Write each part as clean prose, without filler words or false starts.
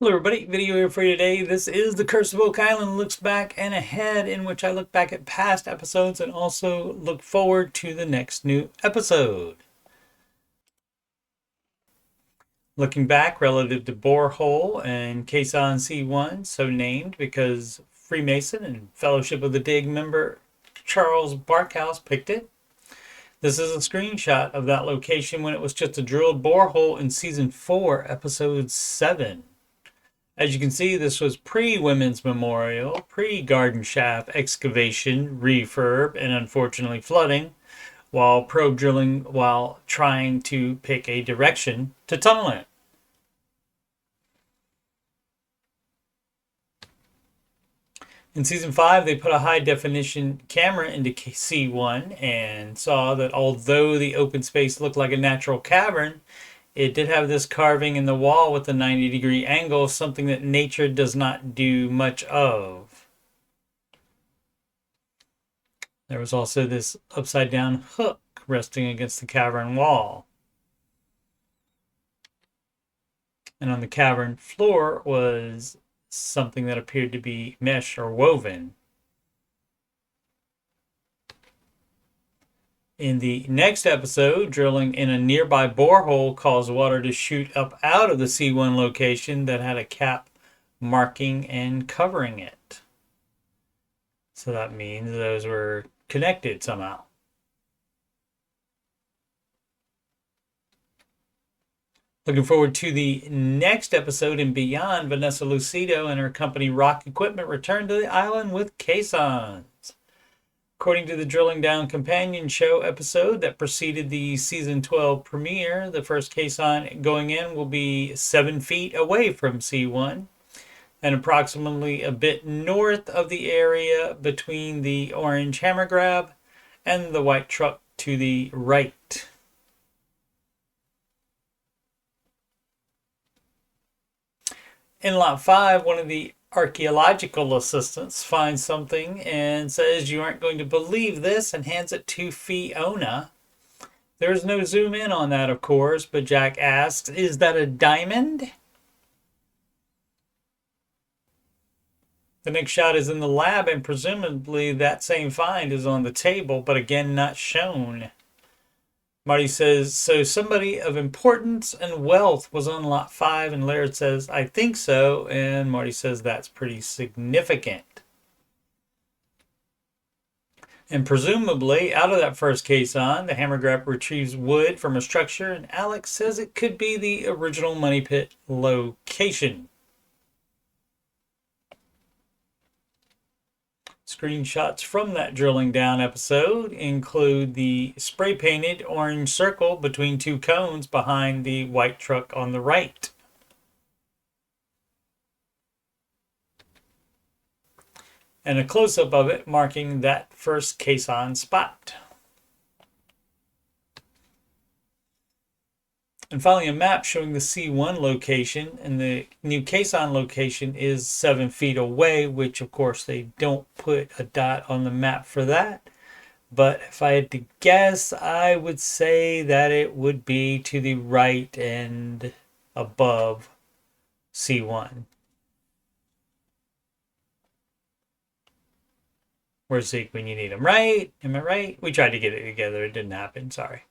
Hello everybody, video here for you today. This is the Curse of Oak Island looks back and ahead, in which I look back at past episodes and also look forward to the next new episode. Looking back relative to Borehole and Caisson C1, so named because Freemason and Fellowship of the Dig member Charles Barkhouse picked it. This is a screenshot of that location when it was just a drilled borehole in Season 4, Episode 7. As you can see, this was pre-Women's Memorial, pre-garden shaft excavation, refurb, and unfortunately flooding, while probe drilling while trying to pick a direction to tunnel it. In Season 5, they put a high-definition camera into C1 and saw that although the open space looked like a natural cavern, it did have this carving in the wall with a 90-degree angle, something that nature does not do much of. There was also this upside-down hook resting against the cavern wall. And on the cavern floor was something that appeared to be mesh or woven. In the next episode, drilling in a nearby borehole caused water to shoot up out of the C1 location that had a cap marking and covering it. So that means those were connected somehow. Looking forward to the next episode and beyond. Vanessa Lucido and her company Rock Equipment return to the island with caissons. According to the Drilling Down companion show episode that preceded the Season 12 premiere, the first caisson going in will be 7 feet away from C1 and approximately a bit north of the area between the orange hammer grab and the white truck to the right. In Lot 5, one of the archaeological assistants finds something and says, "You aren't going to believe this," and hands it to Fiona. There's no zoom in on that, of course, but Jack asks, "Is that a diamond?" The next shot is in the lab, and presumably that same find is on the table, but again not shown. Marty says, "So somebody of importance and wealth was on Lot 5, and Laird says, "I think so," and Marty says that's pretty significant. And presumably, out of that first caisson, the hammer grab retrieves wood from a structure, and Alex says it could be the original money pit location. Screenshots from that Drilling Down episode include the spray-painted orange circle between two cones behind the white truck on the right. And a close-up of it marking that first caisson spot. And finally, a map showing the C1 location, and the new caisson location is 7 feet away, which of course they don't put a dot on the map for that. But if I had to guess, I would say that it would be to the right and above C1. Where's Zeke when you need him, right? Am I right? We tried to get it together. It didn't happen. Sorry.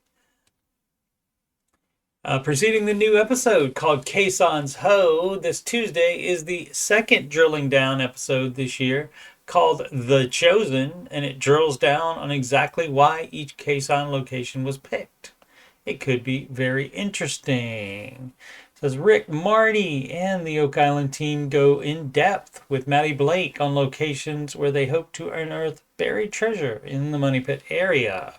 Preceding the new episode called Caisson's Hoe, this Tuesday is the second Drilling Down episode this year called The Chosen, and it drills down on exactly why each caisson location was picked. It could be very interesting. It says Rick, Marty, and the Oak Island team go in depth with Maddie Blake on locations where they hope to unearth buried treasure in the Money Pit area.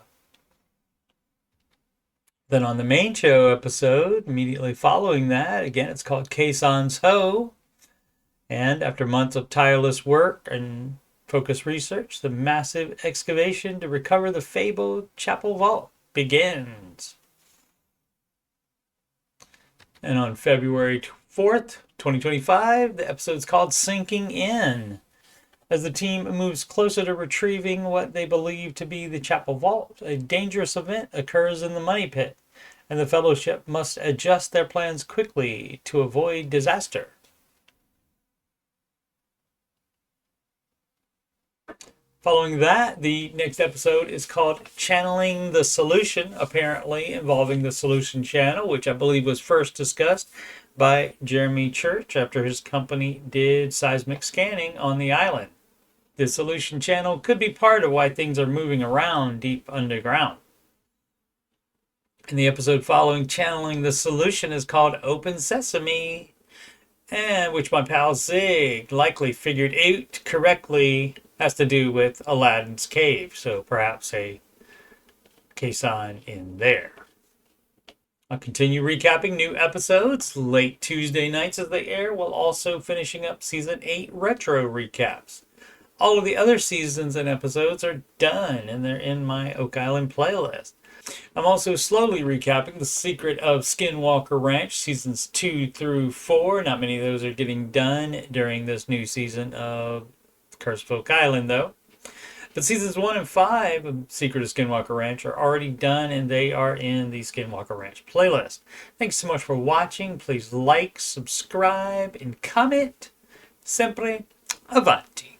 Then on the main show episode, immediately following that, again, it's called Caisson's Hoe. And after months of tireless work and focused research, the massive excavation to recover the fabled chapel vault begins. And on February 4th, 2025, the episode's called Sinking In. As the team moves closer to retrieving what they believe to be the chapel vault, a dangerous event occurs in the money pit, and the Fellowship must adjust their plans quickly to avoid disaster. Following that, the next episode is called Channeling the Solution, apparently involving the Solution Channel, which I believe was first discussed by Jeremy Church after his company did seismic scanning on the island. The Solution Channel could be part of why things are moving around deep underground. And the episode following Channeling the Solution is called Open Sesame, and which my pal Zig likely figured out correctly has to do with Aladdin's cave, so perhaps a caisson in there. I'll continue recapping new episodes late Tuesday nights as they air, while also finishing up Season 8 retro recaps. All of the other seasons and episodes are done, and they're in my Oak Island playlist. I'm also slowly recapping The Secret of Skinwalker Ranch, Seasons 2 through 4. Not many of those are getting done during this new season of Curse of Oak Island, though. But Seasons 1 and 5 of Secret of Skinwalker Ranch are already done, and they are in the Skinwalker Ranch playlist. Thanks so much for watching. Please like, subscribe, and comment. Sempre avanti.